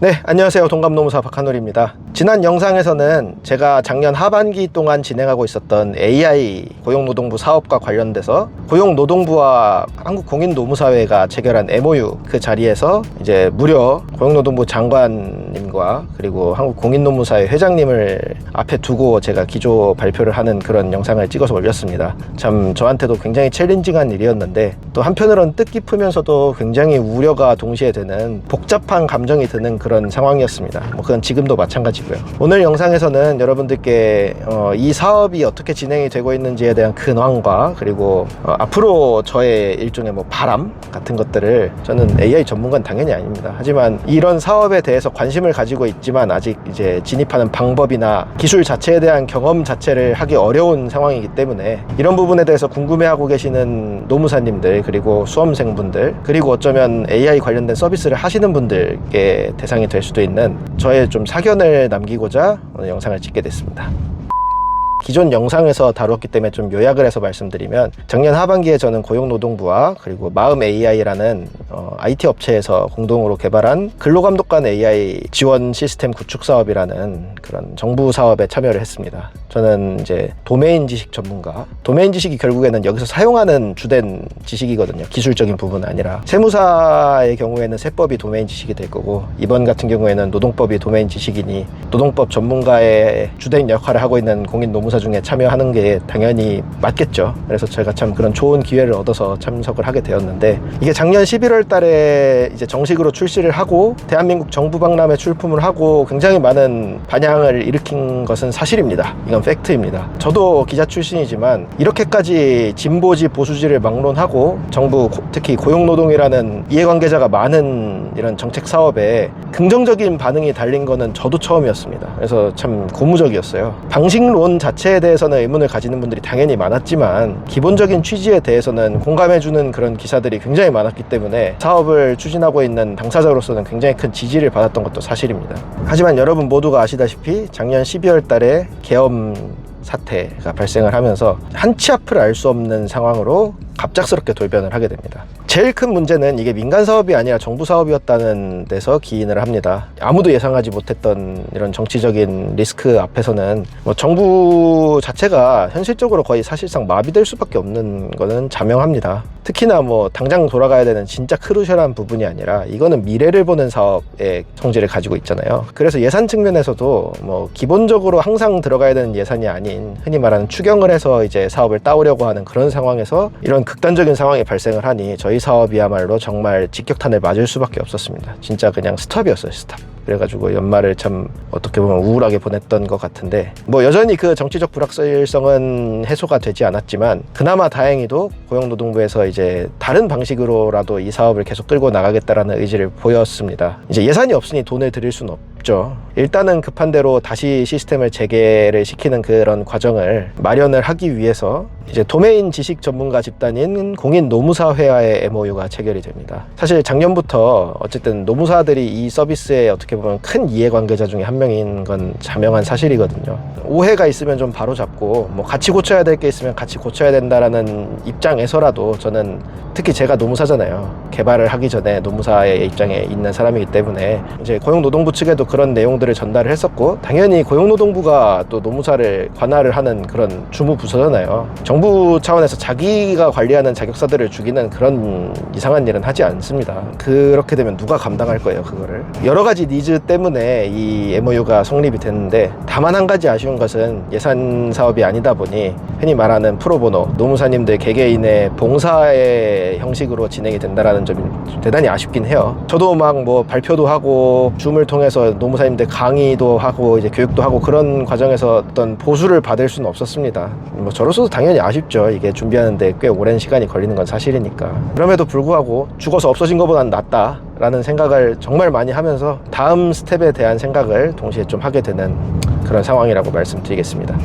네, 안녕하세요. 동감노무사 박한울입니다. 지난 영상에서는 제가 작년 하반기 동안 진행하고 있었던 AI 고용노동부 사업과 관련돼서 고용노동부와 한국공인노무사회가 체결한 MOU 그 자리에서 이제 무려 고용노동부 장관님과 그리고 한국공인노무사회 회장님을 앞에 두고 제가 기조 발표를 하는 그런 영상을 찍어서 올렸습니다. 참 저한테도 굉장히 챌린징한 일이었는데 또 한편으로는 뜻깊으면서도 굉장히 우려가 동시에 드는 복잡한 감정이 드는 그런 상황이었습니다. 그건 지금도 마찬가지고요. 오늘 영상에서는 여러분들께 이 사업이 어떻게 진행이 되고 있는지에 대한 근황과 그리고 앞으로 저의 일종의 바람 같은 것들을, 저는 AI 전문가는 당연히 아닙니다. 하지만 이런 사업에 대해서 관심을 가지고 있지만 아직 이제 진입하는 방법이나 기술 자체에 대한 경험 자체를 하기 어려운 상황이기 때문에 이런 부분에 대해서 궁금해하고 계시는 노무사님들, 그리고 수험생분들, 그리고 어쩌면 AI 관련된 서비스를 하시는 분들께 대상이 될 수도 있는 저의 좀 사견을 남기고자 오늘 영상을 찍게 됐습니다. 기존 영상에서 다루었기 때문에 좀 요약을 해서 말씀드리면, 작년 하반기에 저는 고용노동부와 그리고 마음 AI라는 IT 업체에서 공동으로 개발한 근로감독관 AI 지원 시스템 구축 사업이라는 그런 정부 사업에 참여를 했습니다. 저는 이제 도메인 지식 전문가, 도메인 지식이 결국에는 여기서 사용하는 주된 지식이거든요. 기술적인 부분은 아니라. 세무사의 경우에는 세법이 도메인 지식이 될 거고, 이번 같은 경우에는 노동법이 도메인 지식이니 노동법 전문가의 주된 역할을 하고 있는 공인노무사 중에 참여하는 게 당연히 맞겠죠. 그래서 제가 참 그런 좋은 기회를 얻어서 참석을 하게 되었는데, 이게 작년 11월 달에 이제 정식으로 출시를 하고 대한민국 정부 박람회 출품을 하고 굉장히 많은 반향을 일으킨 것은 사실입니다. 이건 팩트입니다. 저도 기자 출신이지만 이렇게까지 진보지 보수지를 막론하고 정부, 특히 고용노동이라는 이해관계자가 많은 이런 정책 사업에 긍정적인 반응이 달린 거는 저도 처음이었습니다. 그래서 참 고무적이었어요. 방식론 자체에 대해서는 의문을 가지는 분들이 당연히 많았지만 기본적인 취지에 대해서는 공감해주는 그런 기사들이 굉장히 많았기 때문에 사업을 추진하고 있는 당사자로서는 굉장히 큰 지지를 받았던 것도 사실입니다. 하지만 여러분 모두가 아시다시피 작년 12월 달에 계엄 사태가 발생을 하면서 한치 앞을 알 수 없는 상황으로 갑작스럽게 돌변을 하게 됩니다. 제일 큰 문제는 이게 민간 사업이 아니라 정부 사업이었다는 데서 기인을 합니다. 아무도 예상하지 못했던 이런 정치적인 리스크 앞에서는 정부 자체가 현실적으로 거의 사실상 마비될 수밖에 없는 거는 자명합니다. 특히나 당장 돌아가야 되는 진짜 크루셜한 부분이 아니라 이거는 미래를 보는 사업의 성질을 가지고 있잖아요. 그래서 예산 측면에서도 기본적으로 항상 들어가야 되는 예산이 아닌 흔히 말하는 추경을 해서 이제 사업을 따오려고 하는 그런 상황에서 이런 극단적인 상황이 발생을 하니 저희 사업이야말로 정말 직격탄을 맞을 수밖에 없었습니다. 진짜 그냥 스톱이었어요, 스톱. 그래가지고 연말을 참 어떻게 보면 우울하게 보냈던 것 같은데, 여전히 그 정치적 불확실성은 해소가 되지 않았지만 그나마 다행히도 고용노동부에서 이제 다른 방식으로라도 이 사업을 계속 끌고 나가겠다라는 의지를 보였습니다. 이제 예산이 없으니 돈을 들일 수는 없죠. 일단은 급한 대로 다시 시스템을 재개를 시키는 그런 과정을 마련을 하기 위해서 이제 도메인 지식 전문가 집단인 공인노무사회와의 MOU가 체결이 됩니다. 사실 작년부터 어쨌든 노무사들이 이 서비스에 어떻게 보면 큰 이해관계자 중에 한 명인 건 자명한 사실이거든요. 오해가 있으면 좀 바로잡고 같이 고쳐야 될 게 있으면 같이 고쳐야 된다라는 입장에서라도, 저는 특히 제가 노무사잖아요. 개발을 하기 전에 노무사의 입장에 있는 사람이기 때문에 이제 고용노동부 측에도 그런 내용들을 전달을 했었고, 당연히 고용노동부가 또 노무사를 관할을 하는 그런 주무부서잖아요. 정부 차원에서 자기가 관리하는 자격사들을 죽이는 그런 이상한 일은 하지 않습니다. 그렇게 되면 누가 감당할 거예요, 그거를. 여러 가지 니즈 때문에 이 MOU가 성립이 됐는데, 다만 한 가지 아쉬운 것은 예산 사업이 아니다 보니 흔히 말하는 프로보노, 노무사님들 개개인의 봉사의 형식으로 진행이 된다라는 점이 대단히 아쉽긴 해요. 저도 발표도 하고 줌을 통해서 노무사님들 강의도 하고 이제 교육도 하고 그런 과정에서 어떤 보수를 받을 수는 없었습니다. 저로서도 당연히 아쉽죠. 이게 준비하는데 꽤 오랜 시간이 걸리는 건 사실이니까. 그럼에도 불구하고 죽어서 없어진 것보단 낫다 라는 생각을 정말 많이 하면서 다음 스텝에 대한 생각을 동시에 좀 하게 되는 그런 상황이라고 말씀드리겠습니다.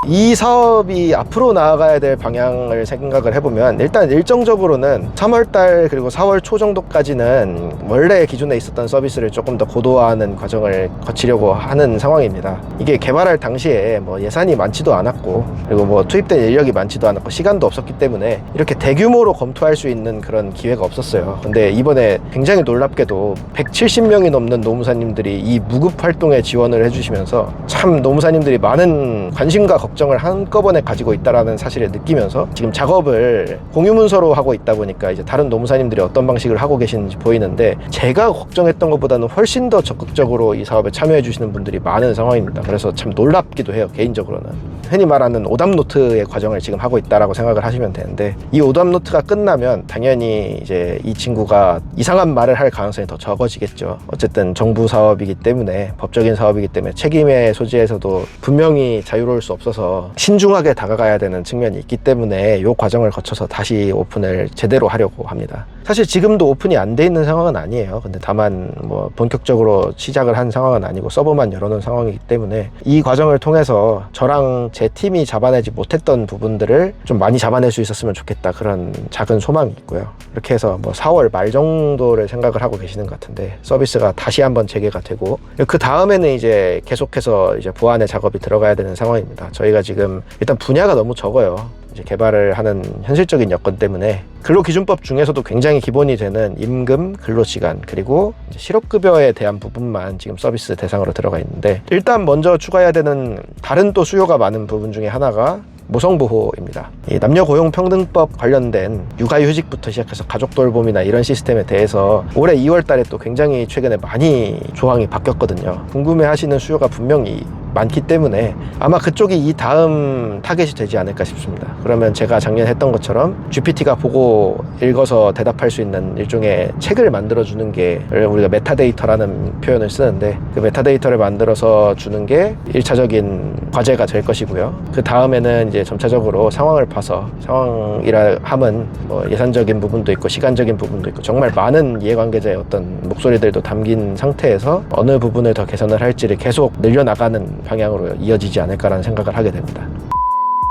이 사업이 앞으로 나아가야 될 방향을 생각을 해보면 일단 일정적으로는 3월달 그리고 4월 초 정도까지는 원래 기존에 있었던 서비스를 조금 더 고도화하는 과정을 거치려고 하는 상황입니다. 이게 개발할 당시에 뭐 예산이 많지도 않았고 그리고 뭐 투입된 인력이 많지도 않았고 시간도 없었기 때문에 이렇게 대규모로 검토할 수 있는 그런 기회가 없었어요. 근데 이번에 굉장히 놀랍게도 170명이 넘는 노무사님들이 이 무급 활동에 지원을 해주시면서 참 노무사님들이 많은 관심과 걱정을 한꺼번에 가지고 있다라는 사실을 느끼면서 지금 작업을 공유문서로 하고 있다 보니까 이제 다른 노무사님들이 어떤 방식을 하고 계시는지 보이는데 제가 걱정했던 것보다는 훨씬 더 적극적으로 이 사업에 참여해 주시는 분들이 많은 상황입니다. 그래서 참 놀랍기도 해요. 개인적으로는 흔히 말하는 오답노트의 과정을 지금 하고 있다라고 생각을 하시면 되는데 이 오답노트가 끝나면 당연히 이제 이 친구가 이상한 말을 할 가능성이 더 적어지겠죠. 어쨌든 정부 사업이기 때문에 법적인 사업이기 때문에 책임의 소지에서도 분명히 자유로울 수 없어서 신중하게 다가가야 되는 측면이 있기 때문에 이 과정을 거쳐서 다시 오픈을 제대로 하려고 합니다. 사실 지금도 오픈이 안 돼 있는 상황은 아니에요. 근데 다만 뭐 본격적으로 시작을 한 상황은 아니고 서버만 열어놓은 상황이기 때문에 이 과정을 통해서 저랑 제 팀이 잡아내지 못했던 부분들을 좀 많이 잡아낼 수 있었으면 좋겠다, 그런 작은 소망이 있고요. 이렇게 해서 뭐 4월 말 정도를 생각을 하고 계시는 것 같은데 서비스가 다시 한번 재개가 되고 그 다음에는 이제 계속해서 이제 보완의 작업이 들어가야 되는 상황입니다. 저희가 지금 일단 분야가 너무 적어요. 이제 개발을 하는 현실적인 여건 때문에 근로기준법 중에서도 굉장히 기본이 되는 임금, 근로시간, 그리고 이제 실업급여에 대한 부분만 지금 서비스 대상으로 들어가 있는데 일단 먼저 추가해야 되는 다른 또 수요가 많은 부분 중에 하나가 모성보호입니다. 이 남녀고용평등법 관련된 육아휴직부터 시작해서 가족돌봄이나 이런 시스템에 대해서 올해 2월 달에 또 굉장히 최근에 많이 조항이 바뀌었거든요. 궁금해하시는 수요가 분명히 많기 때문에 아마 그쪽이 이 다음 타겟이 되지 않을까 싶습니다. 그러면 제가 작년에 했던 것처럼 GPT가 보고 읽어서 대답할 수 있는 일종의 책을 만들어주는 게 우리가 메타데이터라는 표현을 쓰는데 그 메타데이터를 만들어서 주는 게 1차적인 과제가 될 것이고요. 그 다음에는 이제 점차적으로 상황을 봐서 상황이라 함은 뭐 예산적인 부분도 있고 시간적인 부분도 있고 정말 많은 이해관계자의 어떤 목소리들도 담긴 상태에서 어느 부분을 더 개선을 할지를 계속 늘려나가는 방향으로 이어지지 않을까라는 생각을 하게 됩니다.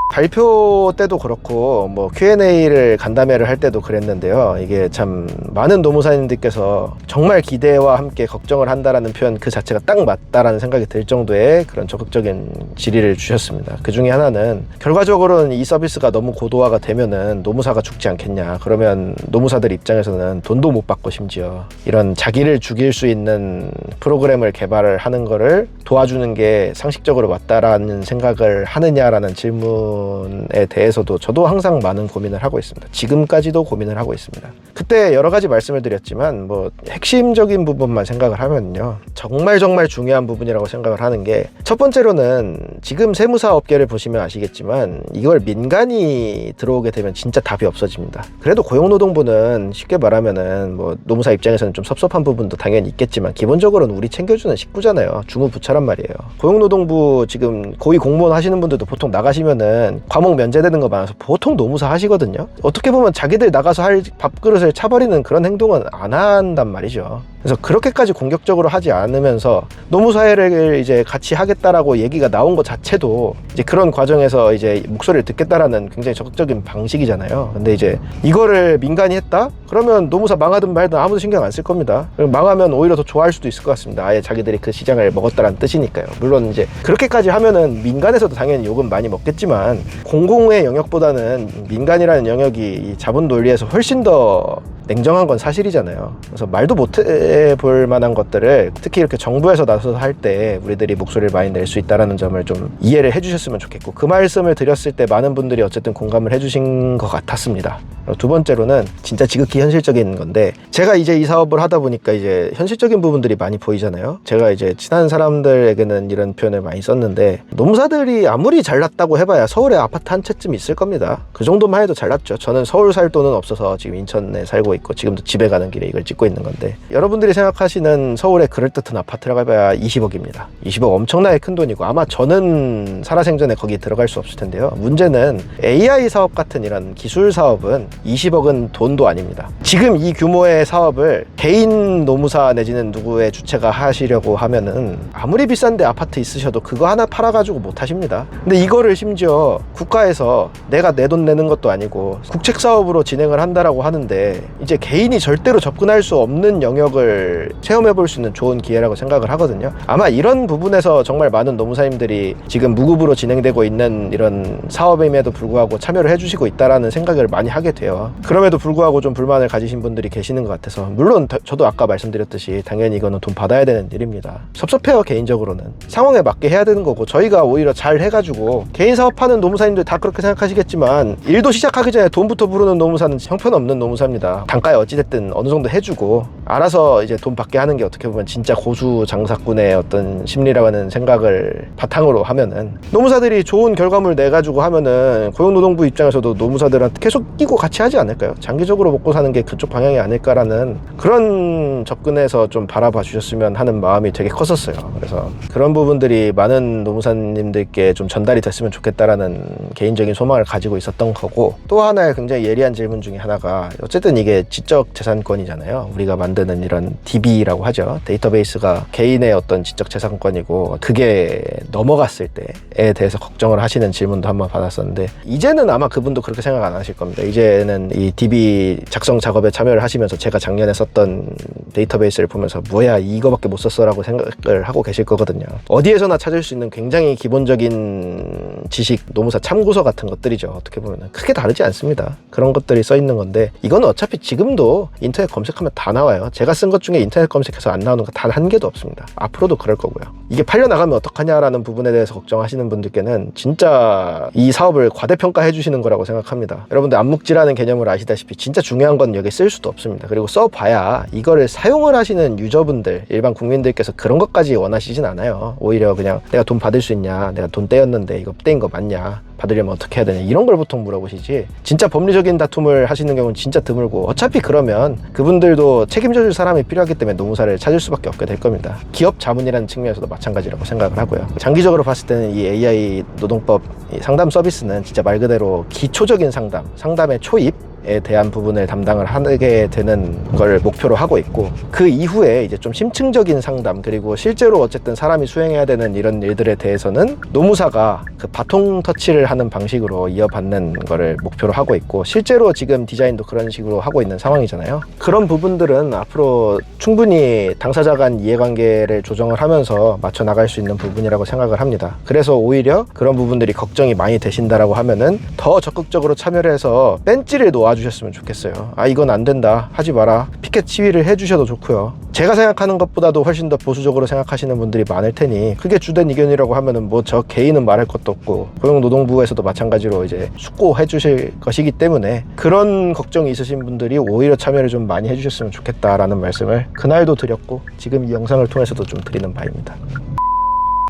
발표 때도 그렇고 뭐 Q&A를 간담회를 할 때도 그랬는데요. 이게 참 많은 노무사님들께서 정말 기대와 함께 걱정을 한다라는 표현 그 자체가 딱 맞다라는 생각이 들 정도의 그런 적극적인 질의를 주셨습니다. 그 중에 하나는 결과적으로는 이 서비스가 너무 고도화가 되면은 노무사가 죽지 않겠냐. 그러면 노무사들 입장에서는 돈도 못 받고 심지어 이런 자기를 죽일 수 있는 프로그램을 개발을 하는 거를 도와주는 게 상식적으로 맞다라는 생각을 하느냐라는 질문에 대해서도 저도 항상 많은 고민을 하고 있습니다. 지금까지도 고민을 하고 있습니다. 그때 여러 가지 말씀을 드렸지만 뭐 핵심적인 부분만 생각을 하면요, 정말 중요한 부분이라고 생각을 하는 게 첫 번째로는 지금 세무사 업계를 보시면 아시겠지만 이걸 민간이 들어오게 되면 진짜 답이 없어집니다. 그래도 고용노동부는 쉽게 말하면은 뭐 노무사 입장에서는 좀 섭섭한 부분도 당연히 있겠지만 기본적으로는 우리 챙겨주는 식구잖아요. 중후부처란 말이에요. 고용노동부 지금 고위 공무원 하시는 분들도 보통 나가시면은 과목 면제되는 거 많아서 보통 노무사 하시거든요. 어떻게 보면 자기들 나가서 할 밥그릇을 차버리는 그런 행동은 안 한단 말이죠. 그래서 그렇게까지 공격적으로 하지 않으면서 노무사회를 이제 같이 하겠다라고 얘기가 나온 것 자체도 이제 그런 과정에서 이제 목소리를 듣겠다라는 굉장히 적극적인 방식이잖아요. 근데 이제 이거를 민간이 했다? 그러면 노무사 망하든 말든 아무도 신경 안 쓸 겁니다. 망하면 오히려 더 좋아할 수도 있을 것 같습니다. 아예 자기들이 그 시장을 먹었다라는 뜻이니까요. 물론 이제 그렇게까지 하면은 민간에서도 당연히 욕은 많이 먹겠지만 공공의 영역보다는 민간이라는 영역이 이 자본 논리에서 훨씬 더 냉정한 건 사실이잖아요. 그래서 말도 못 해볼 만한 것들을 특히 이렇게 정부에서 나서서 할 때 우리들이 목소리를 많이 낼 수 있다는 점을 좀 이해를 해주셨으면 좋겠고 그 말씀을 드렸을 때 많은 분들이 어쨌든 공감을 해주신 것 같았습니다. 두 번째로는 진짜 지극히 현실적인 건데 제가 이제 이 사업을 하다 보니까 이제 현실적인 부분들이 많이 보이잖아요. 제가 이제 친한 사람들에게는 이런 표현을 많이 썼는데 노무사들이 아무리 잘났다고 해봐야 서울에 아파트 한 채쯤 있을 겁니다. 그 정도만 해도 잘났죠. 저는 서울 살 돈은 없어서 지금 인천에 살고 있고 지금도 집에 가는 길에 이걸 찍고 있는 건데, 여러분들이 생각하시는 서울의 그럴듯한 아파트라고 해봐야 20억입니다. 20억 엄청나게 큰 돈이고 아마 저는 살아생전에 거기 들어갈 수 없을 텐데요. 문제는 AI 사업 같은 이런 기술 사업은 20억은 돈도 아닙니다. 지금 이 규모의 사업을 개인 노무사 내지는 누구의 주체가 하시려고 하면은 아무리 비싼데 아파트 있으셔도 그거 하나 팔아가지고 못 하십니다. 근데 이거를 심지어 국가에서 내가 내 돈 내는 것도 아니고 국책 사업으로 진행을 한다라고 하는데, 이제 개인이 절대로 접근할 수 없는 영역을 체험해 볼 수 있는 좋은 기회라고 생각을 하거든요. 아마 이런 부분에서 정말 많은 노무사님들이 지금 무급으로 진행되고 있는 이런 사업임에도 불구하고 참여를 해주시고 있다라는 생각을 많이 하게 돼요. 그럼에도 불구하고 좀 불만을 가지신 분들이 계시는 것 같아서, 물론 저도 아까 말씀드렸듯이 당연히 이거는 돈 받아야 되는 일입니다. 섭섭해요. 개인적으로는 상황에 맞게 해야 되는 거고, 저희가 오히려 잘 해가지고 개인 사업하는 노무사님들 다 그렇게 생각하시겠지만 일도 시작하기 전에 돈부터 부르는 노무사는 형편없는 노무사입니다. 단가에 어찌됐든 어느 정도 해주고 알아서 이제 돈 받게 하는 게 어떻게 보면 진짜 고수 장사꾼의 어떤 심리라고 하는 생각을 바탕으로 하면은, 노무사들이 좋은 결과물 내가지고 하면은 고용노동부 입장에서도 노무사들한테 계속 끼고 같이 하지 않을까요? 장기적으로 먹고 사는 게 그쪽 방향이 아닐까라는 그런 접근에서 좀 바라봐 주셨으면 하는 마음이 되게 컸었어요. 그래서 그런 부분들이 많은 노무사님들께 좀 전달이 됐으면 좋겠다라는 개인적인 소망을 가지고 있었던 거고, 또 하나의 굉장히 예리한 질문 중에 하나가, 어쨌든 이게 지적 재산권이잖아요. 우리가 만드는 이런 DB라고 하죠. 데이터베이스가 개인의 어떤 지적 재산권이고, 그게 넘어갔을 때에 대해서 걱정을 하시는 질문도 한번 받았었는데, 이제는 아마 그분도 그렇게 생각 안 하실 겁니다. 이제는 이 DB 작성 작업에 참여를 하시면서 제가 작년에 썼던 데이터베이스를 보면서 뭐야 이거밖에 못 썼어 라고 생각을 하고 계실 거거든요. 어디에서나 찾을 수 있는 굉장히 기본적인 지식, 노무사 참고서 같은 것들이죠. 어떻게 보면 크게 다르지 않습니다. 그런 것들이 써 있는 건데, 이거는 어차피 지금도 인터넷 검색하면 다 나와요. 제가 쓴 것 중에 인터넷 검색해서 안 나오는 거 단 한 개도 없습니다. 앞으로도 그럴 거고요. 이게 팔려나가면 어떡하냐라는 부분에 대해서 걱정하시는 분들께는 진짜 이 사업을 과대평가해 주시는 거라고 생각합니다. 여러분들 암묵지라는 개념을 아시다시피 진짜 중요한 건 여기 쓸 수도 없습니다. 그리고 써봐야 이거를 사용을 하시는 유저분들, 일반 국민들께서 그런 것까지 원하시진 않아요. 오히려 그냥 내가 돈 받을 수 있냐, 내가 돈 떼었는데 이거 떼인 거 맞냐, 받으려면 어떻게 해야 되냐, 이런 걸 보통 물어보시지, 진짜 법리적인 다툼을 하시는 경우는 진짜 드물고, 어차피 그러면 그분들도 책임져 줄 사람이 필요하기 때문에 노무사를 찾을 수밖에 없게 될 겁니다. 기업 자문이라는 측면에서도 마찬가지라고 생각을 하고요. 장기적으로 봤을 때는 이 AI 노동법 상담 서비스는 진짜 말 그대로 기초적인 상담의 초입에 대한 부분을 담당을 하게 되는 걸 목표로 하고 있고, 그 이후에 이제 좀 심층적인 상담, 그리고 실제로 어쨌든 사람이 수행해야 되는 이런 일들에 대해서는 노무사가 그 바통 터치를 하는 방식으로 이어받는 거를 목표로 하고 있고, 실제로 지금 디자인도 그런 식으로 하고 있는 상황이잖아요. 그런 부분들은 앞으로 충분히 당사자 간 이해관계를 조정을 하면서 맞춰 나갈 수 있는 부분이라고 생각을 합니다. 그래서 오히려 그런 부분들이 걱정이 많이 되신다라고 하면은 더 적극적으로 참여를 해서 벤치를 놓아주셨으면 좋겠어요. 아, 이건 안 된다, 하지 마라, 피켓 시위를 해주셔도 좋고요. 제가 생각하는 것보다도 훨씬 더 보수적으로 생각하시는 분들이 많을 테니 그게 주된 의견이라고 하면은 뭐 저 개인은 말할 것도 없고, 고용노동부에서도 마찬가지로 이제 숙고해 주실 것이기 때문에 그런 걱정이 있으신 분들이 오히려 참여를 좀 많이 해주셨으면 좋겠다라는 말씀을 그날도 드렸고, 지금 이 영상을 통해서도 좀 드리는 바입니다.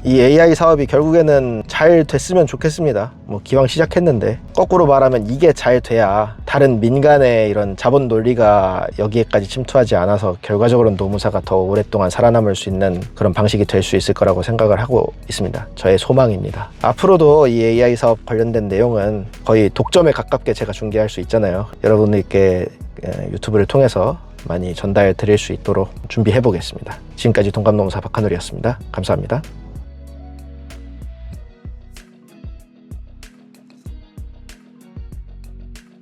이 AI 사업이 결국에는 잘 됐으면 좋겠습니다. 뭐 기왕 시작했는데, 거꾸로 말하면 이게 잘 돼야 다른 민간의 이런 자본 논리가 여기에까지 침투하지 않아서 결과적으로는 노무사가 더 오랫동안 살아남을 수 있는 그런 방식이 될 수 있을 거라고 생각을 하고 있습니다. 저의 소망입니다. 앞으로도 이 AI 사업 관련된 내용은 거의 독점에 가깝게 제가 중계할 수 있잖아요. 여러분들께 유튜브를 통해서 많이 전달 드릴 수 있도록 준비해 보겠습니다. 지금까지 동감노무사 박한울이었습니다. 감사합니다.